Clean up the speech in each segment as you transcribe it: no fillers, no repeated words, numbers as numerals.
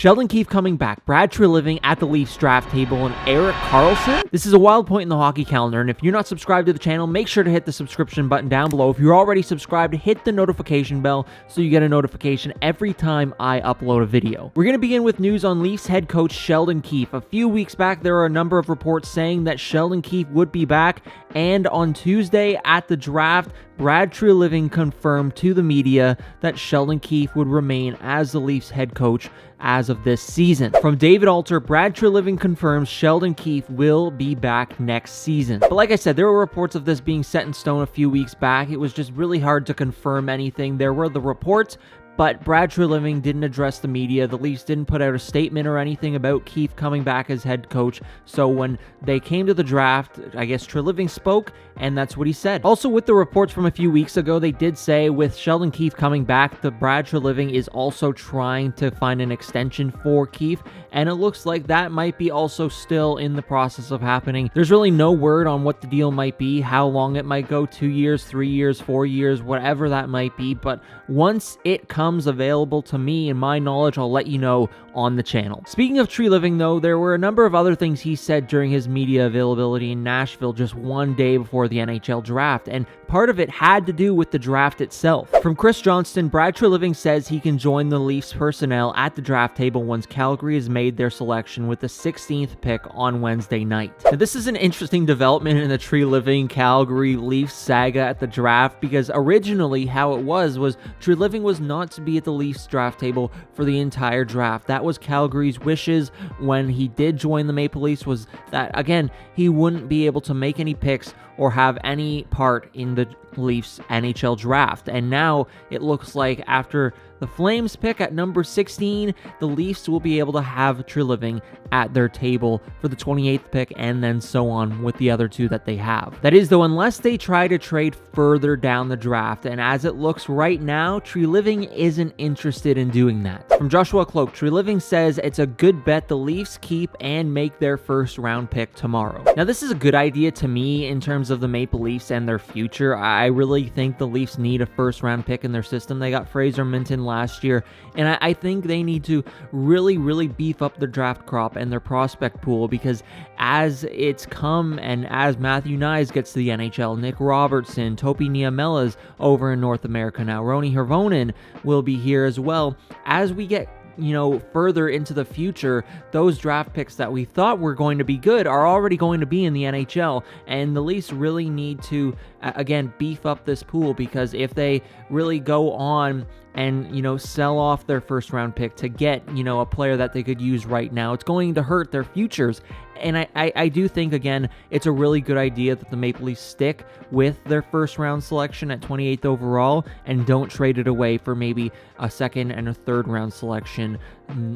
Sheldon Keefe coming back, Brad Treliving at the Leafs draft table, and Erik Karlsson. This is a wild point in the hockey calendar, and if you're not subscribed to the channel, make sure to hit the subscription button down below. If you're already subscribed, hit the notification bell so you get a notification every time I upload a video. We're going to begin with news on Leafs head coach Sheldon Keefe. A few weeks back, there were a number of reports saying that Sheldon Keefe would be back, and on Tuesday at the draft, Brad Treliving confirmed to the media that Sheldon Keefe would remain as the Leafs head coach as of this season. From David Alter, Brad Treliving confirms Sheldon Keefe will be back next season. But like I said, there were reports of this being set in stone a few weeks back. It was just really hard to confirm anything. There were the reports, but Brad Treliving didn't address the media. The Leafs didn't put out a statement or anything about Keefe coming back as head coach. So when they came to the draft, I guess Treliving spoke, and that's what he said. Also, with the reports from a few weeks ago, they did say with Sheldon Keefe coming back, the Brad Treliving is also trying to find an extension for Keefe, and it looks like that might be also still in the process of happening. There's really no word on what the deal might be, how long it might go, 2 years, 3 years, 4 years, whatever that might be, but once it comes available to me and my knowledge, I'll let you know on the channel. Speaking of Treliving though, there were a number of other things he said during his media availability in Nashville just one day before the NHL draft, and part of it had to do with the draft itself. From Chris Johnston, Brad Treliving says he can join the Leafs personnel at the draft table once Calgary has made their selection with the 16th pick on Wednesday night. Now, this is an interesting development in the Treliving Calgary Leafs saga at the draft, because originally how it was Treliving was not to be at the Leafs draft table for the entire draft. That was Calgary's wishes when he did join the Maple Leafs, was that, again, he wouldn't be able to make any picks or have any part in the Leafs NHL draft. And now it looks like after the Flames pick at number 16, the Leafs will be able to have Treliving at their table for the 28th pick, and then so on with the other two that they have. That is, though, unless they try to trade further down the draft, and as it looks right now, Treliving isn't interested in doing that. From Joshua Cloak, Treliving says it's a good bet the Leafs keep and make their first round pick tomorrow. Now, this is a good idea to me in terms of the Maple Leafs and their future. I really think the Leafs need a first round pick in their system. They got Fraser Minton last year, and I think they need to really beef up their draft crop and their prospect pool, because as it's come and as Matthew Knies gets to the NHL, Nick Robertson, Topi Niemela's over in North America now, Roni Hirvonen will be here as well. As we get further into the future, those draft picks that we thought were going to be good are already going to be in the NHL, and the Leafs really need to, again, beef up this pool, because if they really go on and, sell off their first round pick to get, a player that they could use right now, it's going to hurt their futures. And I do think, again, it's a really good idea that the Maple Leafs stick with their first round selection at 28th overall and don't trade it away for maybe a second and a third round selection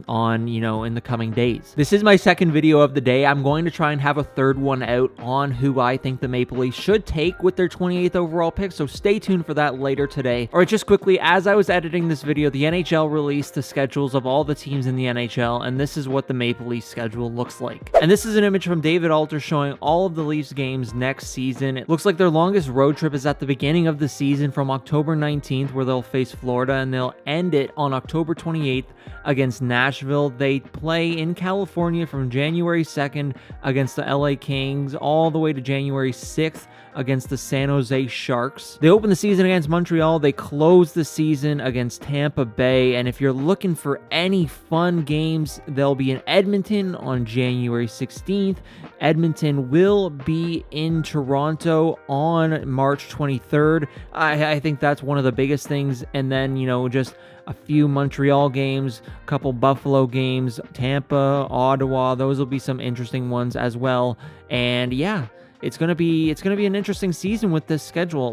on, in the coming days. This is my second video of the day. I'm going to try and have a third one out on who I think the Maple Leafs should take with their 28th overall pick, so stay tuned for that later today. All right, just quickly, as I was editing this video, the NHL released the schedules of all the teams in the NHL, and this is what the Maple Leafs schedule looks like. And this is an image from David Alter showing all of the Leafs games next season. It looks like their longest road trip is at the beginning of the season from October 19th, where they'll face Florida, and they'll end it on October 28th against Nashville. They play in California from January 2nd against the LA Kings all the way to January 6th against the San Jose Sharks. They open the season against Montreal. They close the season against Tampa Bay. And if you're looking for any fun games, they'll be in Edmonton on January 16th. Edmonton will be in Toronto on March 23rd. I think that's one of the biggest things. And then, just a few Montreal games, a couple Buffalo games, Tampa, Ottawa. Those will be some interesting ones as well. And yeah, it's gonna be an interesting season with this schedule.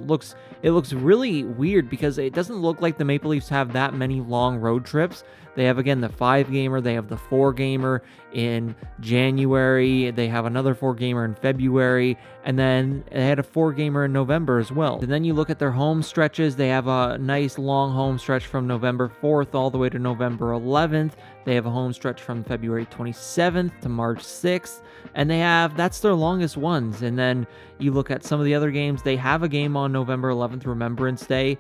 It looks really weird because it doesn't look like the Maple Leafs have that many long road trips. They have, again, the 5-gamer, they have the 4-gamer in January, they have another 4-gamer in February, and then they had a 4-gamer in November as well. And then you look at their home stretches, they have a nice long home stretch from November 4th all the way to November 11th. They have a home stretch from February 27th to March 6th, and that's their longest ones. And then you look at some of the other games, they have a game on November 11th, Remembrance Day,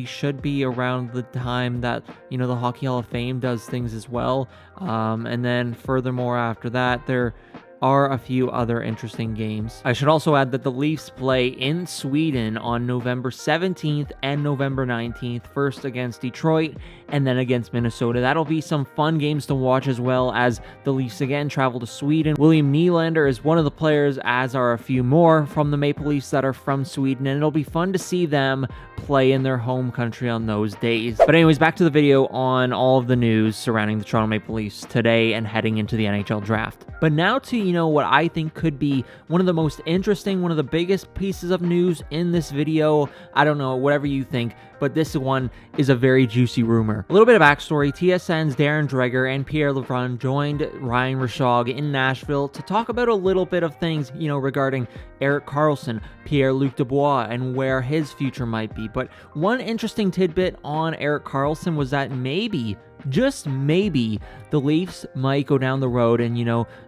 should be around the time that, the Hockey Hall of Fame does things as well. And then furthermore, after that, there are a few other interesting games. I should also add that the Leafs play in Sweden on November 17th and November 19th, first against Detroit and then against Minnesota. That'll be some fun games to watch, as well as the Leafs again travel to Sweden. William Nylander is one of the players, as are a few more from the Maple Leafs that are from Sweden, and it'll be fun to see them play in their home country on those days. But anyways, back to the video on all of the news surrounding the Toronto Maple Leafs today and heading into the NHL Draft. But now to, what I think could be one of the most interesting, one of the biggest pieces of news in this video. I don't know, whatever you think, but this one is a very juicy rumor. A little bit of backstory: TSN's Darren Dreger and Pierre LeBrun joined Ryan Rishaug in Nashville to talk about a little bit of things, regarding Erik Karlsson, Pierre-Luc Dubois, and where his future might be. But one interesting tidbit on Erik Karlsson was that maybe, just maybe, the Leafs might go down the road and,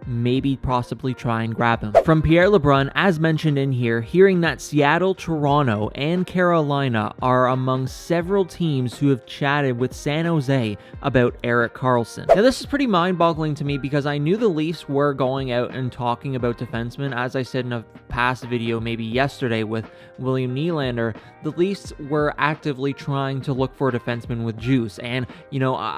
maybe possibly try and grab him. From Pierre LeBrun, as mentioned in here, hearing that Seattle, Toronto, and Carolina are among several teams who have chatted with San Jose about Erik Karlsson. Now, this is pretty mind-boggling to me because I knew the Leafs were going out and talking about defensemen. As I said in a past video, maybe yesterday with William Nylander, the Leafs were actively trying to look for a defenseman with juice. And,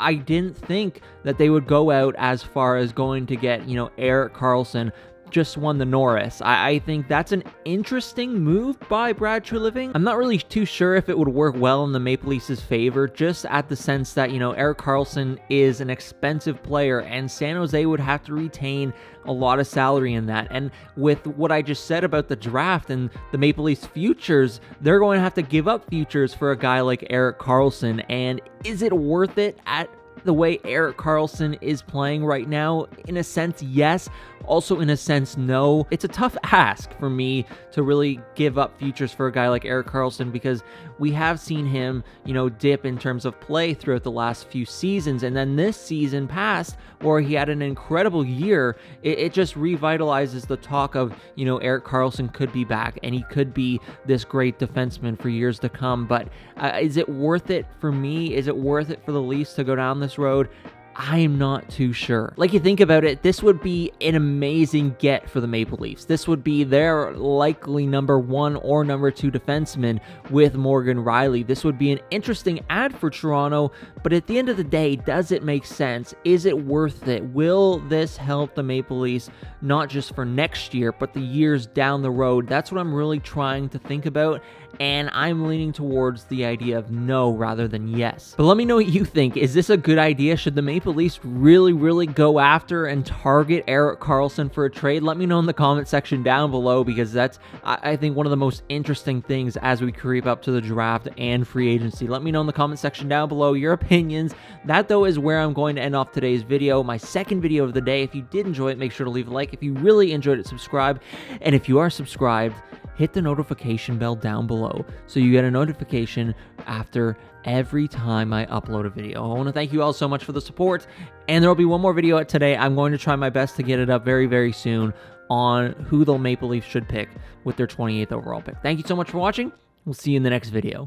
I didn't think that they would go out as far as going to get, Erik Karlsson. Just won the Norris. I think that's an interesting move by Brad Treliving. I'm not really too sure if it would work well in the Maple Leafs' favor, just at the sense that, Erik Karlsson is an expensive player and San Jose would have to retain a lot of salary in that. And with what I just said about the draft and the Maple Leafs futures, they're going to have to give up futures for a guy like Erik Karlsson. And is it worth it at the way Erik Karlsson is playing right now? In a sense, yes. Also, in a sense, no. It's a tough ask for me to really give up futures for a guy like Erik Karlsson, because we have seen him, dip in terms of play throughout the last few seasons. And then this season past, where he had an incredible year, it just revitalizes the talk of, Erik Karlsson could be back and he could be this great defenseman for years to come. But is it worth it for me? Is it worth it for the Leafs to go down this road? I am not too sure. Like, you think about it, this would be an amazing get for the Maple Leafs. This would be their likely number 1 or number 2 defenseman with Morgan Rielly. This would be an interesting ad for Toronto, but at the end of the day, does it make sense? Is it worth it? Will this help the Maple Leafs, not just for next year, but the years down the road? That's what I'm really trying to think about, and I'm leaning towards the idea of no rather than yes. But let me know what you think. Is this a good idea? Should the Maple Leafs really go after and target Erik Karlsson for a trade? Let me know in the comment section down below, because that's, I think, one of the most interesting things as we creep up to the draft and free agency. Let me know in the comment section down below your opinions. That, though, is where I'm going to end off today's video, my second video of the day. If you did enjoy it, make sure to leave a like. If you really enjoyed it, subscribe. And if you are subscribed, hit the notification bell down below so you get a notification after every time I upload a video. I want to thank you all so much for the support, and there will be one more video out today. I'm going to try my best to get it up very soon on who the Maple Leafs should pick with their 28th overall pick. Thank you so much for watching. We'll see you in the next video.